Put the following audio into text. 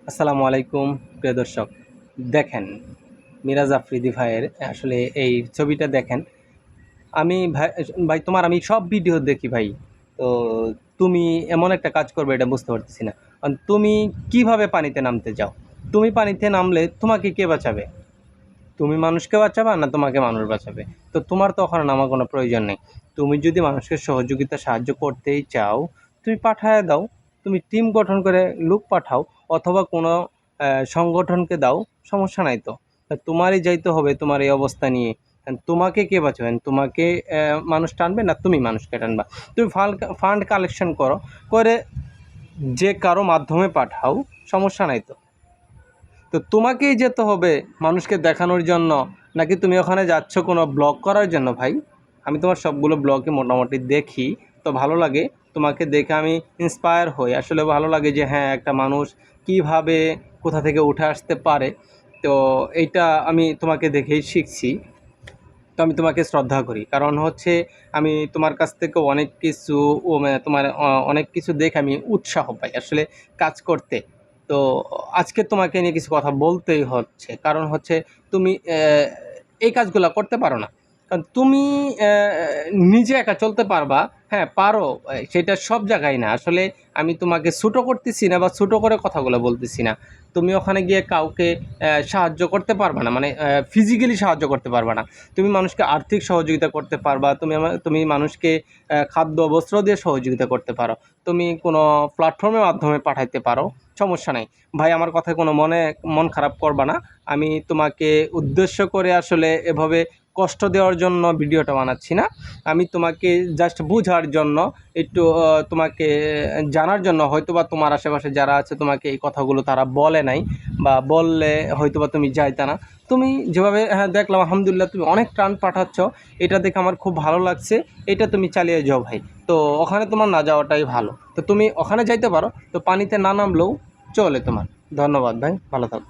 আসসালামু আলাইকুম প্রিয় দর্শক। দেখেন, মিরাজ আফ্রিদি ভাইয়ের আসলে এই ছবিটা দেখেন। আমি ভাই ভাই তোমার আমি সব ভিডিও দেখি ভাই। তো তুমি এমন একটা কাজ করবে এটা বুঝতে পারতেছি না। কারণ তুমি কিভাবে পানিতে নামতে যাও? তুমি পানিতে নামলে তোমাকে কে বাঁচাবে? তুমি মানুষকে বাঁচাবা না তোমাকে মানুষ বাঁচাবে? তো তোমার তো ওখানে নামার কোনো প্রয়োজন নেই। তুমি যদি মানুষকে সাহায্য করতেই চাও, তুমি পাঠায় দাও। তুমি টিম গঠন করে লোক পাঠাও, অথবা কোনো সংগঠনকে দাও, সমস্যা নাই তো। তা তোমারই যাইতে হবে তোমার এই অবস্থা নিয়ে। তোমাকে কে বাঁচাবেন? তোমাকে মানুষ টানবে না তুমি মানুষকে টানবা? তুমি ফান্ড কালেকশন করো, করে যে কারো মাধ্যমে পাঠাও, সমস্যা নাই তো। তো তোমাকেই যেতে হবে মানুষকে দেখানোর জন্য, নাকি তুমি ওখানে যাচ্ছ কোনো ব্লগ করার জন্য ভাই? আমি তোমার সবগুলো ব্লগে মোটামুটি দেখি, তো ভালো লাগে। তোমাকে দেখে আমি ইন্সপায়ার হই, আসলে ভালো লাগে যে হ্যাঁ, একটা মানুষ কিভাবে কোথা থেকে উঠে আসতে পারে। তো এইটা আমি তোমাকে দেখেই শিখছি। তো আমি তোমাকে শ্রদ্ধা করি, কারণ হচ্ছে আমি তোমার কাছ থেকে অনেক কিছু মানে তোমার অনেক কিছু দেখে আমি উৎসাহ পাই আসলে কাজ করতে। তো আজকে তোমাকে নিয়ে কিছু কথা বলতেই হচ্ছে, কারণ হচ্ছে তুমি এই কাজগুলো করতে পারো না। কারণ তুমি নিজে একা চলতে পারবা, হ্যাঁ পারো। সেটা সব জায়গায় না আসলে। আমি তোমাকে ছোটো করতেছি না বা ছোটো করে কথাগুলো বলতেছি না। তুমি ওখানে গিয়ে কাউকে সাহায্য করতে পারবা না, মানে ফিজিক্যালি সাহায্য করতে পারবা না। তুমি মানুষকে আর্থিক সহযোগিতা করতে পারবা, তুমি মানুষকে খাদ্য বস্ত্র দিয়ে সহযোগিতা করতে পারো। তুমি কোনো প্ল্যাটফর্মের মাধ্যমে পাঠাইতে পারো, সমস্যা নাই। ভাই আমার কথায় কোনো মন খারাপ করবা না। আমি তোমাকে উদ্দেশ্য করে আসলে এভাবে কষ্ট দেওয়ার জন্য ভিডিওটা বানাচ্ছি না। আমি তোমাকে জাস্ট বোঝার জন্য, একটু তোমাকে জানার জন্য, হয়তোবা তোমার আশেপাশে যারা আছে তোমাকে এই কথাগুলো তারা বলে নাই, বা বললে হয়তোবা তুমি যাইতা না। তুমি যেভাবে, হ্যাঁ দেখলাম আলহামদুলিল্লাহ তুমি অনেক ত্রাণ পাঠাচ্ছ, এটা দেখে আমার খুব ভালো লাগছে। এটা তুমি চালিয়ে যাও ভাই। তো ওখানে তোমার না যাওয়াটাই ভালো। তো তুমি ওখানে যাইতে পারো, তো পানিতে না নামলেও চলে তোমার। ধন্যবাদ ভাই, ভালো থাকো।